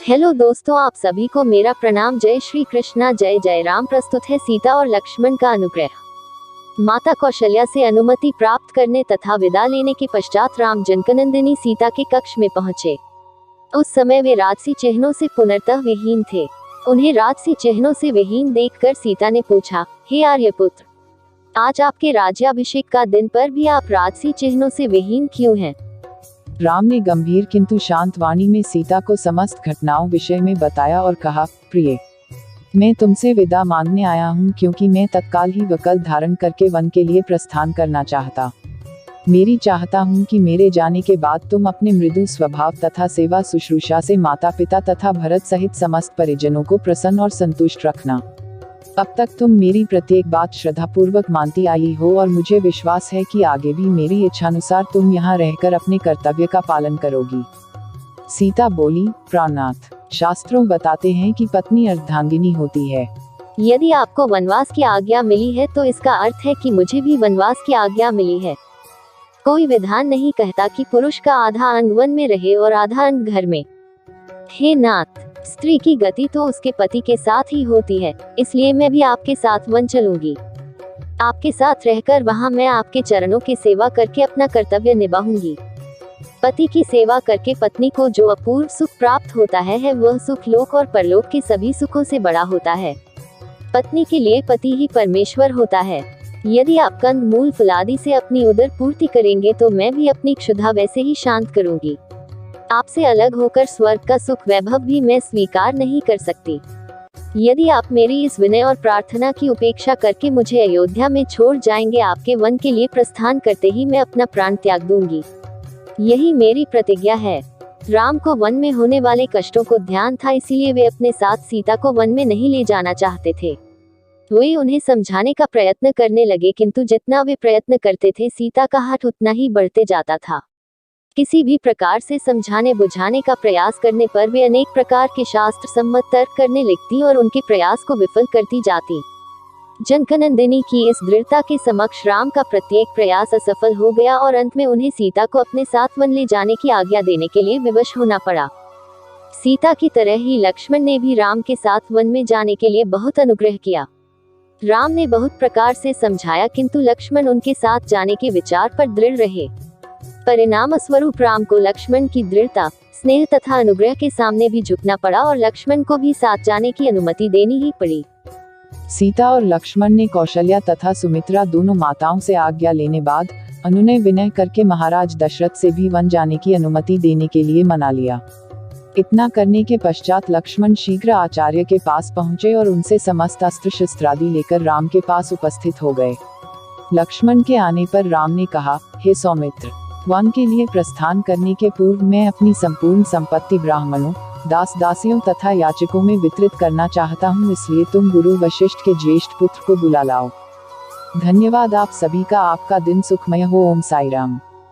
Hello दोस्तों, आप सभी को मेरा प्रणाम। जय श्री कृष्णा, जय जय राम। प्रस्तुत है सीता और लक्ष्मण का अनुग्रह। माता कौशल्या से अनुमति प्राप्त करने तथा विदा लेने के पश्चात राम जनकनंदिनी सीता के कक्ष में पहुंचे। उस समय वे राजसी चिन्हों से पुनर्तः विहीन थे। उन्हें राजसी चिन्हों से विहीन देखकर सीता ने पूछा, हे आर्यपुत्र, आज आपके राज्याभिषेक का दिन पर भी आप राजसी चिन्हों से विहीन क्यों हैं? राम ने गंभीर किंतु शांत वाणी में सीता को समस्त घटनाओं विषय में बताया और कहा, प्रिय, मैं तुमसे विदा मांगने आया हूँ क्योंकि मैं तत्काल ही वकल धारण करके वन के लिए प्रस्थान करना चाहता। मेरी चाहता हूँ कि मेरे जाने के बाद तुम अपने मृदु स्वभाव तथा सेवा शुश्रूषा से माता पिता तथा भरत सहित समस्त परिजनों को प्रसन्न और संतुष्ट रखना। अब तक तुम मेरी प्रत्येक बात श्रद्धापूर्वक मानती आई हो और मुझे विश्वास है कि आगे भी मेरी इच्छानुसार तुम यहाँ रहकर अपने कर्तव्य का पालन करोगी। सीता बोली, प्राणनाथ, शास्त्रों बताते हैं कि पत्नी अर्धांगिनी होती है। यदि आपको वनवास की आज्ञा मिली है तो इसका अर्थ है कि मुझे भी वनवास की आज्ञा मिली है। कोई विधान नहीं कहता कि पुरुष का आधा अंग वन में रहे और आधा अंग घर में। हे नाथ, स्त्री की गति तो उसके पति के साथ ही होती है, इसलिए मैं भी आपके साथ वन चलूंगी। आपके साथ रहकर वहां मैं आपके चरणों की सेवा करके अपना कर्तव्य निभाऊंगी। पति की सेवा करके पत्नी को जो अपूर्व सुख प्राप्त होता है वह सुख लोक और परलोक के सभी सुखों से बड़ा होता है। पत्नी के लिए पति ही परमेश्वर होता है। यदि आप कंद मूल फलादि से अपनी उदर पूर्ति करेंगे तो मैं भी अपनी क्षुधा वैसे ही शांत करूंगी। आपसे अलग होकर स्वर्ग का सुख वैभव भी मैं स्वीकार नहीं कर सकती। यदि आप मेरी इस विनय और प्रार्थना की उपेक्षा करके मुझे अयोध्या में छोड़ जाएंगे, आपके वन के लिए प्रस्थान करते ही मैं अपना प्राण त्याग दूंगी। यही मेरी प्रतिज्ञा है। राम को वन में होने वाले कष्टों को ध्यान था, इसीलिए वे अपने साथ सीता को वन में नहीं ले जाना चाहते थे। वे उन्हें समझाने का प्रयत्न करने लगे, किंतु जितना वे प्रयत्न करते थे सीता का हठ उतना ही बढ़ते जाता था। किसी भी प्रकार से समझाने बुझाने का प्रयास करने पर वे अनेक प्रकार के शास्त्र सम्मत तर्क करने लगती और उनके प्रयास को विफल करती जाती। जनकनंदिनी की इस दृढ़ता के समक्ष राम का प्रत्येक प्रयास असफल हो गया और अंत में उन्हें सीता को अपने साथ वन ले जाने की आज्ञा देने के लिए विवश होना पड़ा। सीता की तरह ही लक्ष्मण ने भी राम के साथ वन में जाने के लिए बहुत अनुग्रह किया। राम ने बहुत प्रकार से समझाया, किंतु लक्ष्मण उनके साथ जाने के विचार पर दृढ़ रहे। परिणाम स्वरूप राम को लक्ष्मण की दृढ़ता, स्नेह तथा अनुग्रह के सामने भी झुकना पड़ा और लक्ष्मण को भी साथ जाने की अनुमति देनी ही पड़ी। सीता और लक्ष्मण ने कौशल्या तथा सुमित्रा दोनों माताओं से आज्ञा लेने बाद अनुनय विनय करके महाराज दशरथ से भी वन जाने की अनुमति देने के लिए मना लिया। इतना करने के पश्चात लक्ष्मण शीघ्र आचार्य के पास पहुंचे और उनसे समस्त अस्त्र शस्त्रादि लेकर राम के पास उपस्थित हो गए। लक्ष्मण के आने पर राम ने कहा, हे सौमित्र, वन के लिए प्रस्थान करने के पूर्व मैं अपनी संपूर्ण संपत्ति ब्राह्मणों, दास दासियों तथा याचकों में वितरित करना चाहता हूँ, इसलिए तुम गुरु वशिष्ठ के ज्येष्ठ पुत्र को बुला लाओ। धन्यवाद आप सभी का। आपका दिन सुखमय हो। ओम साई राम।